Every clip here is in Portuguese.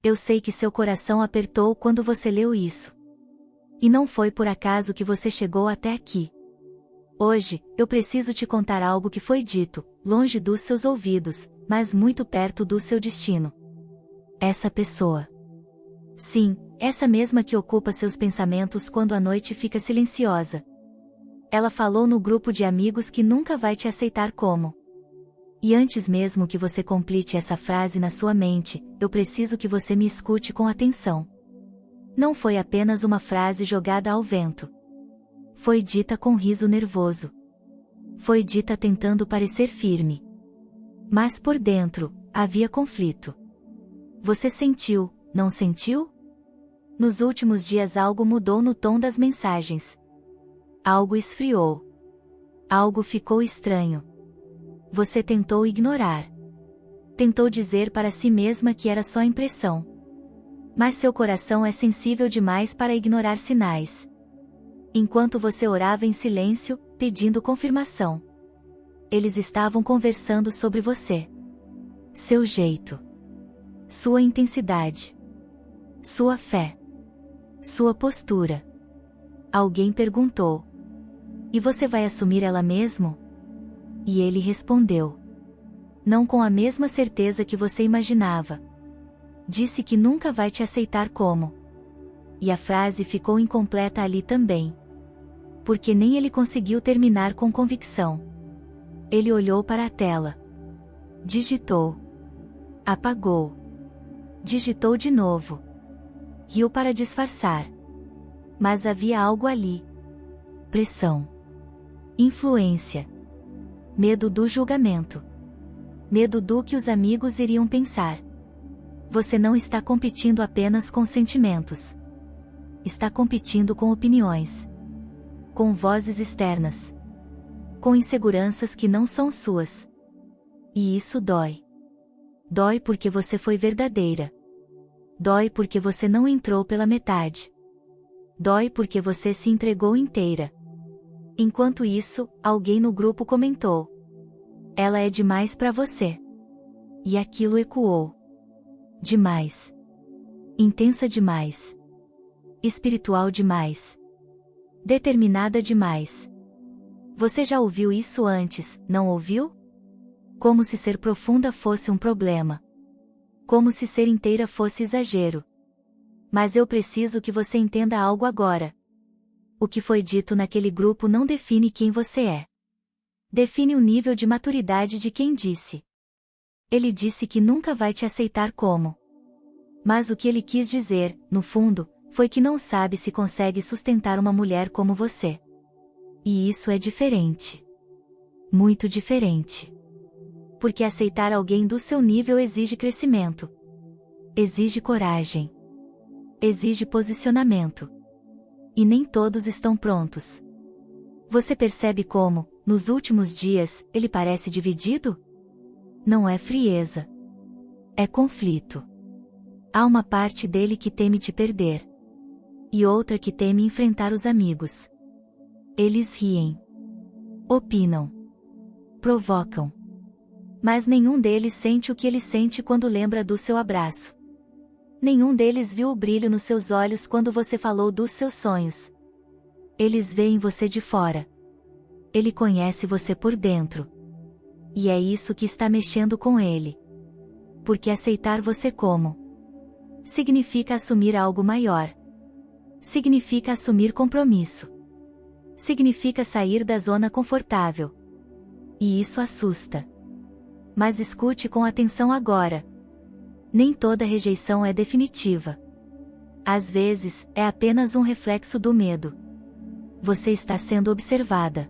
Eu sei que seu coração apertou quando você leu isso. E não foi por acaso que você chegou até aqui. Hoje, eu preciso te contar algo que foi dito, longe dos seus ouvidos, mas muito perto do seu destino. Essa pessoa. Sim, essa mesma que ocupa seus pensamentos quando a noite fica silenciosa. Ela falou no grupo de amigos que nunca vai te aceitar como. E antes mesmo que você complete essa frase na sua mente, eu preciso que você me escute com atenção. Não foi apenas uma frase jogada ao vento. Foi dita com riso nervoso. Foi dita tentando parecer firme. Mas por dentro, havia conflito. Você sentiu, não sentiu? Nos últimos dias algo mudou no tom das mensagens. Algo esfriou. Algo ficou estranho. Você tentou ignorar. Tentou dizer para si mesma que era só impressão. Mas seu coração é sensível demais para ignorar sinais. Enquanto você orava em silêncio, pedindo confirmação. Eles estavam conversando sobre você. Seu jeito. Sua intensidade. Sua fé. Sua postura. Alguém perguntou. E você vai assumir ela mesmo? E ele respondeu. Não com a mesma certeza que você imaginava. Disse que nunca vai te aceitar como. E a frase ficou incompleta ali também. Porque nem ele conseguiu terminar com convicção. Ele olhou para a tela. Digitou. Apagou. Digitou de novo. Riu para disfarçar. Mas havia algo ali. Pressão. Influência. Medo do julgamento. Medo do que os amigos iriam pensar. Você não está competindo apenas com sentimentos. Está competindo com opiniões. Com vozes externas. Com inseguranças que não são suas. E isso dói. Dói porque você foi verdadeira. Dói porque você não entrou pela metade. Dói porque você se entregou inteira. Enquanto isso, alguém no grupo comentou. Ela é demais para você. E aquilo ecoou. Demais. Intensa demais. Espiritual demais. Determinada demais. Você já ouviu isso antes, não ouviu? Como se ser profunda fosse um problema. Como se ser inteira fosse exagero. Mas eu preciso que você entenda algo agora. O que foi dito naquele grupo não define quem você é. Define o nível de maturidade de quem disse. Ele disse que nunca vai te aceitar como. Mas o que ele quis dizer, no fundo, foi que não sabe se consegue sustentar uma mulher como você. E isso é diferente. Muito diferente. Porque aceitar alguém do seu nível exige crescimento. Exige coragem. Exige posicionamento. E nem todos estão prontos. Você percebe como, nos últimos dias, ele parece dividido? Não é frieza. É conflito. Há uma parte dele que teme te perder. E outra que teme enfrentar os amigos. Eles riem. Opinam. Provocam. Mas nenhum deles sente o que ele sente quando lembra do seu abraço. Nenhum deles viu o brilho nos seus olhos quando você falou dos seus sonhos. Eles veem você de fora. Ele conhece você por dentro. E é isso que está mexendo com ele. Porque aceitar você como significa assumir algo maior. Significa assumir compromisso. Significa sair da zona confortável. E isso assusta. Mas escute com atenção agora. Nem toda rejeição é definitiva. Às vezes, é apenas um reflexo do medo. Você está sendo observada.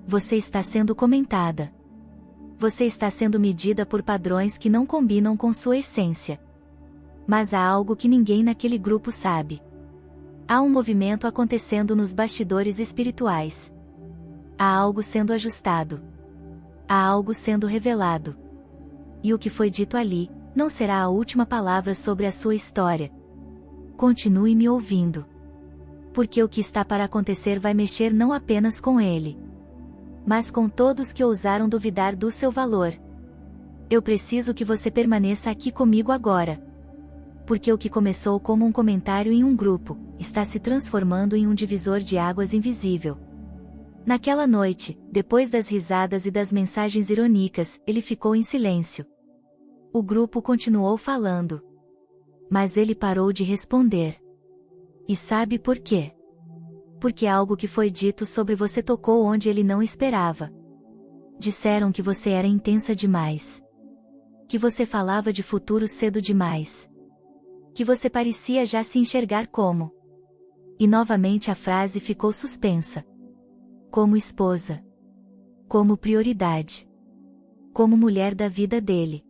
Você está sendo comentada. Você está sendo medida por padrões que não combinam com sua essência. Mas há algo que ninguém naquele grupo sabe. Há um movimento acontecendo nos bastidores espirituais. Há algo sendo ajustado. Há algo sendo revelado. E o que foi dito ali, não será a última palavra sobre a sua história. Continue me ouvindo. Porque o que está para acontecer vai mexer não apenas com ele, mas com todos que ousaram duvidar do seu valor. Eu preciso que você permaneça aqui comigo agora. Porque o que começou como um comentário em um grupo, está se transformando em um divisor de águas invisível. Naquela noite, depois das risadas e das mensagens irônicas, ele ficou em silêncio. O grupo continuou falando. Mas ele parou de responder. E sabe por quê? Porque algo que foi dito sobre você tocou onde ele não esperava. Disseram que você era intensa demais. Que você falava de futuro cedo demais. Que você parecia já se enxergar como. E novamente a frase ficou suspensa. Como esposa. Como prioridade. Como mulher da vida dele.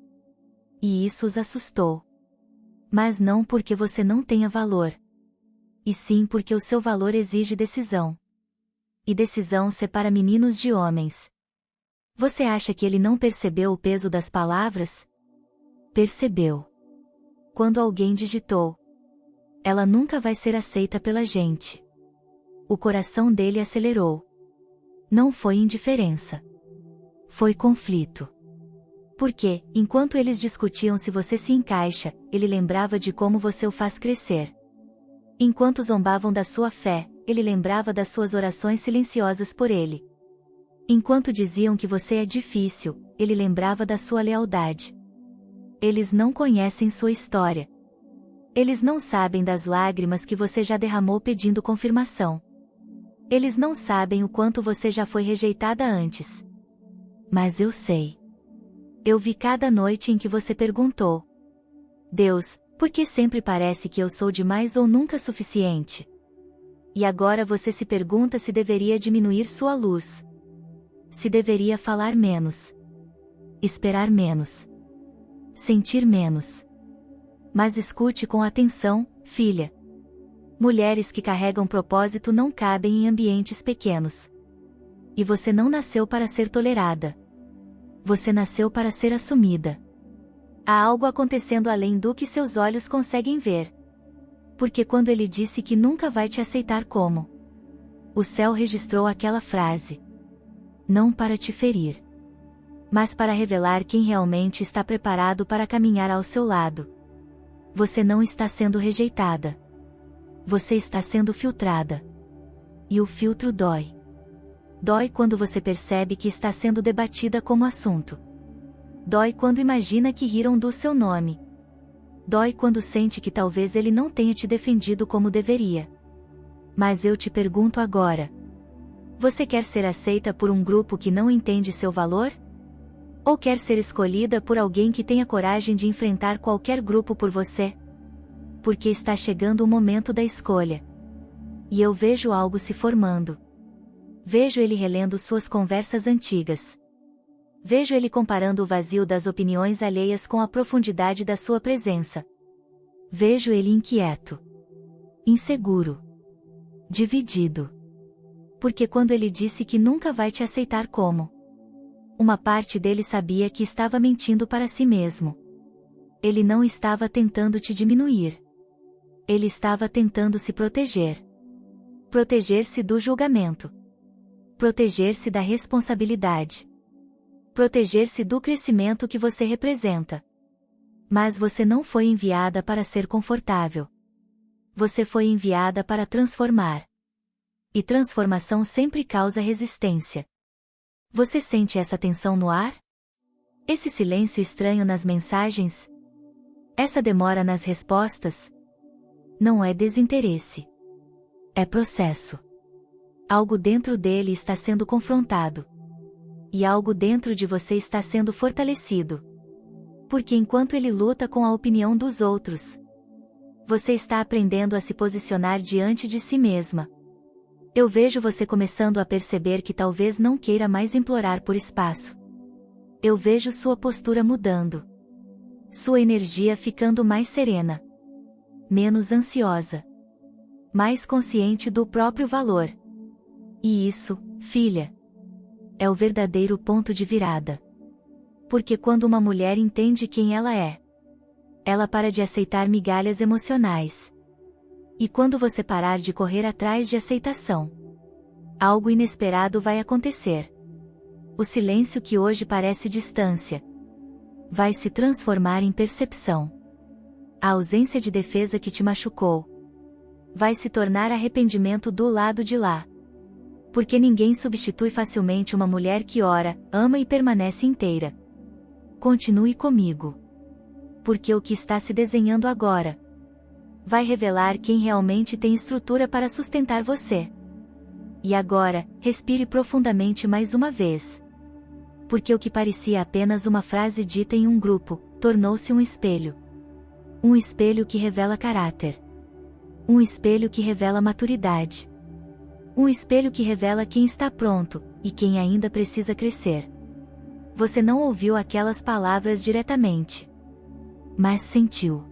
E isso os assustou. Mas não porque você não tenha valor. E sim porque o seu valor exige decisão. E decisão separa meninos de homens. Você acha que ele não percebeu o peso das palavras? Percebeu. Quando alguém digitou: ela nunca vai ser aceita pela gente. O coração dele acelerou. Não foi indiferença. Foi conflito. Porque, enquanto eles discutiam se você se encaixa, ele lembrava de como você o faz crescer. Enquanto zombavam da sua fé, ele lembrava das suas orações silenciosas por ele. Enquanto diziam que você é difícil, ele lembrava da sua lealdade. Eles não conhecem sua história. Eles não sabem das lágrimas que você já derramou pedindo confirmação. Eles não sabem o quanto você já foi rejeitada antes. Mas eu sei. Eu vi cada noite em que você perguntou: Deus, por que sempre parece que eu sou demais ou nunca suficiente? E agora você se pergunta se deveria diminuir sua luz. Se deveria falar menos. Esperar menos. Sentir menos. Mas escute com atenção, filha. Mulheres que carregam propósito não cabem em ambientes pequenos. E você não nasceu para ser tolerada. Você nasceu para ser assumida. Há algo acontecendo além do que seus olhos conseguem ver. Porque quando ele disse que nunca vai te aceitar como, o céu registrou aquela frase. Não para te ferir, mas para revelar quem realmente está preparado para caminhar ao seu lado. Você não está sendo rejeitada. Você está sendo filtrada. E o filtro dói. Dói quando você percebe que está sendo debatida como assunto. Dói quando imagina que riram do seu nome. Dói quando sente que talvez ele não tenha te defendido como deveria. Mas eu te pergunto agora: você quer ser aceita por um grupo que não entende seu valor? Ou quer ser escolhida por alguém que tenha coragem de enfrentar qualquer grupo por você? Porque está chegando o momento da escolha. E eu vejo algo se formando. Vejo ele relendo suas conversas antigas. Vejo ele comparando o vazio das opiniões alheias com a profundidade da sua presença. Vejo ele inquieto. Inseguro. Dividido. Porque quando ele disse que nunca vai te aceitar como, uma parte dele sabia que estava mentindo para si mesmo. Ele não estava tentando te diminuir. Ele estava tentando se proteger. Proteger-se do julgamento. Proteger-se da responsabilidade. Proteger-se do crescimento que você representa. Mas você não foi enviada para ser confortável. Você foi enviada para transformar. E transformação sempre causa resistência. Você sente essa tensão no ar? Esse silêncio estranho nas mensagens? Essa demora nas respostas? Não é desinteresse. É processo. Algo dentro dele está sendo confrontado. E algo dentro de você está sendo fortalecido. Porque enquanto ele luta com a opinião dos outros, você está aprendendo a se posicionar diante de si mesma. Eu vejo você começando a perceber que talvez não queira mais implorar por espaço. Eu vejo sua postura mudando. Sua energia ficando mais serena. Menos ansiosa. Mais consciente do próprio valor. E isso, filha, é o verdadeiro ponto de virada. Porque quando uma mulher entende quem ela é, ela para de aceitar migalhas emocionais. E quando você parar de correr atrás de aceitação, algo inesperado vai acontecer. O silêncio que hoje parece distância vai se transformar em percepção. A ausência de defesa que te machucou vai se tornar arrependimento do lado de lá. Porque ninguém substitui facilmente uma mulher que ora, ama e permanece inteira. Continue comigo. Porque o que está se desenhando agora vai revelar quem realmente tem estrutura para sustentar você. E agora, respire profundamente mais uma vez. Porque o que parecia apenas uma frase dita em um grupo, tornou-se um espelho. Um espelho que revela caráter. Um espelho que revela maturidade. Um espelho que revela quem está pronto, e quem ainda precisa crescer. Você não ouviu aquelas palavras diretamente. Mas sentiu.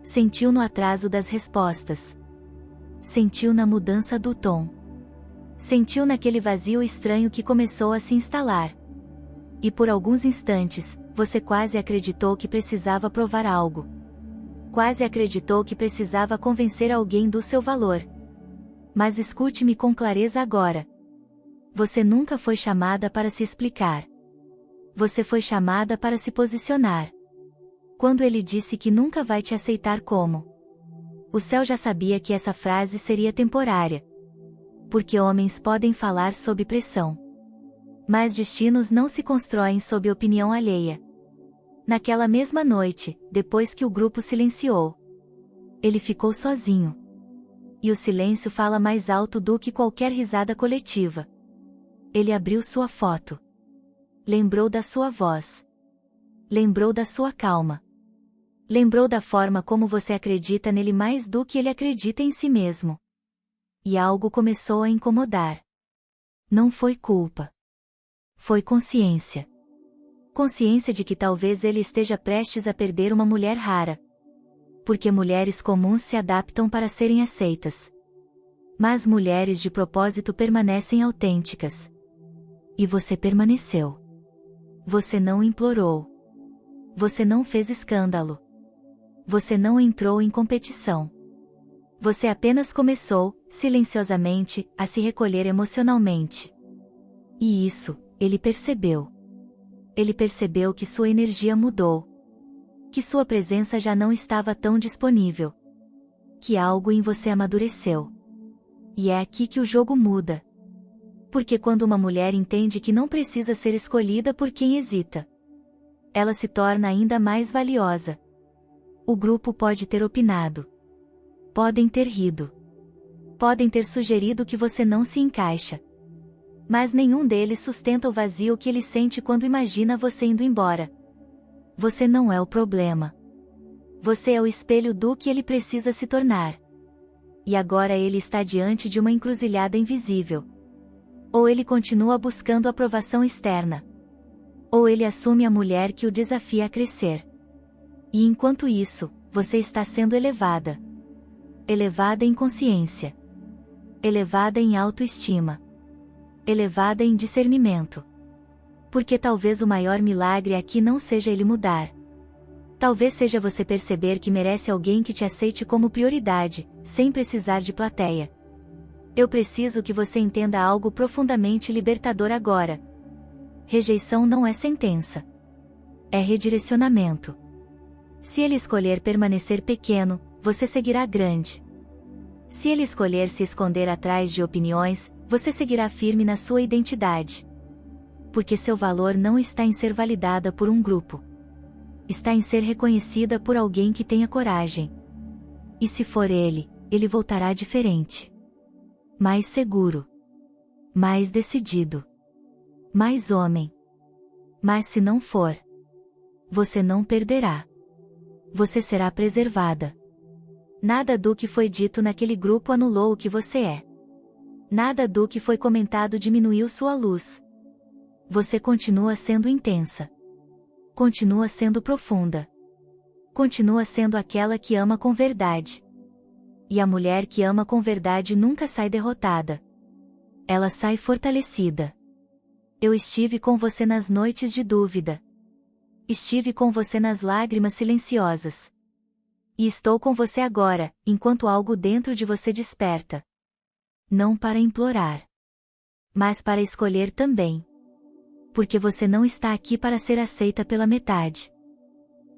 Sentiu no atraso das respostas. Sentiu na mudança do tom. Sentiu naquele vazio estranho que começou a se instalar. E por alguns instantes, você quase acreditou que precisava provar algo. Quase acreditou que precisava convencer alguém do seu valor. Mas escute-me com clareza agora. Você nunca foi chamada para se explicar. Você foi chamada para se posicionar. Quando ele disse que nunca vai te aceitar como, o céu já sabia que essa frase seria temporária. Porque homens podem falar sob pressão. Mas destinos não se constroem sob opinião alheia. Naquela mesma noite, depois que o grupo silenciou, ele ficou sozinho. E o silêncio fala mais alto do que qualquer risada coletiva. Ele abriu sua foto. Lembrou da sua voz. Lembrou da sua calma. Lembrou da forma como você acredita nele mais do que ele acredita em si mesmo. E algo começou a incomodar. Não foi culpa. Foi consciência. Consciência de que talvez ele esteja prestes a perder uma mulher rara. Porque mulheres comuns se adaptam para serem aceitas. Mas mulheres de propósito permanecem autênticas. E você permaneceu. Você não implorou. Você não fez escândalo. Você não entrou em competição. Você apenas começou, silenciosamente, a se recolher emocionalmente. E isso, ele percebeu. Ele percebeu que sua energia mudou. Que sua presença já não estava tão disponível. Que algo em você amadureceu. E é aqui que o jogo muda. Porque quando uma mulher entende que não precisa ser escolhida por quem hesita, ela se torna ainda mais valiosa. O grupo pode ter opinado. Podem ter rido. Podem ter sugerido que você não se encaixa. Mas nenhum deles sustenta o vazio que ele sente quando imagina você indo embora. Você não é o problema. Você é o espelho do que ele precisa se tornar. E agora ele está diante de uma encruzilhada invisível. Ou ele continua buscando aprovação externa. Ou ele assume a mulher que o desafia a crescer. E enquanto isso, você está sendo elevada. Elevada em consciência. Elevada em autoestima. Elevada em discernimento. Porque talvez o maior milagre aqui não seja ele mudar. Talvez seja você perceber que merece alguém que te aceite como prioridade, sem precisar de plateia. Eu preciso que você entenda algo profundamente libertador agora. Rejeição não é sentença. É redirecionamento. Se ele escolher permanecer pequeno, você seguirá grande. Se ele escolher se esconder atrás de opiniões, você seguirá firme na sua identidade. Porque seu valor não está em ser validada por um grupo. Está em ser reconhecida por alguém que tenha coragem. E se for ele, ele voltará diferente. Mais seguro. Mais decidido. Mais homem. Mas se não for, você não perderá. Você será preservada. Nada do que foi dito naquele grupo anulou o que você é. Nada do que foi comentado diminuiu sua luz. Você continua sendo intensa. Continua sendo profunda. Continua sendo aquela que ama com verdade. E a mulher que ama com verdade nunca sai derrotada. Ela sai fortalecida. Eu estive com você nas noites de dúvida. Estive com você nas lágrimas silenciosas. E estou com você agora, enquanto algo dentro de você desperta. Não para implorar, mas para escolher também. Porque você não está aqui para ser aceita pela metade.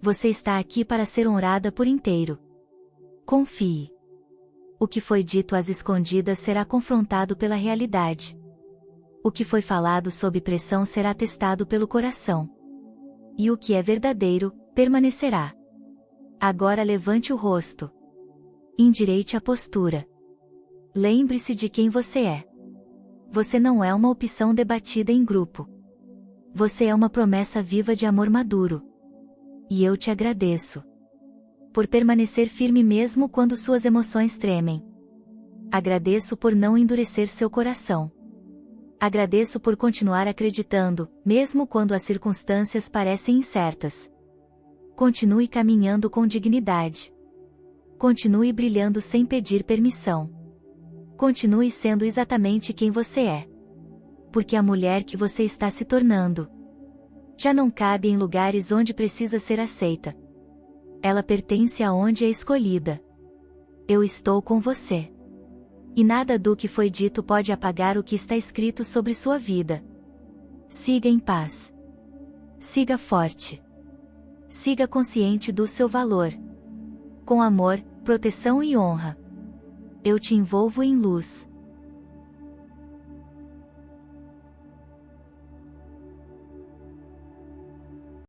Você está aqui para ser honrada por inteiro. Confie. O que foi dito às escondidas será confrontado pela realidade. O que foi falado sob pressão será testado pelo coração. E o que é verdadeiro, permanecerá. Agora levante o rosto. Endireite a postura. Lembre-se de quem você é. Você não é uma opção debatida em grupo. Você é uma promessa viva de amor maduro. E eu te agradeço por permanecer firme mesmo quando suas emoções tremem. Agradeço por não endurecer seu coração. Agradeço por continuar acreditando, mesmo quando as circunstâncias parecem incertas. Continue caminhando com dignidade. Continue brilhando sem pedir permissão. Continue sendo exatamente quem você é. Porque a mulher que você está se tornando já não cabe em lugares onde precisa ser aceita. Ela pertence aonde é escolhida. Eu estou com você. E nada do que foi dito pode apagar o que está escrito sobre sua vida. Siga em paz. Siga forte. Siga consciente do seu valor. Com amor, proteção e honra. Eu te envolvo em luz.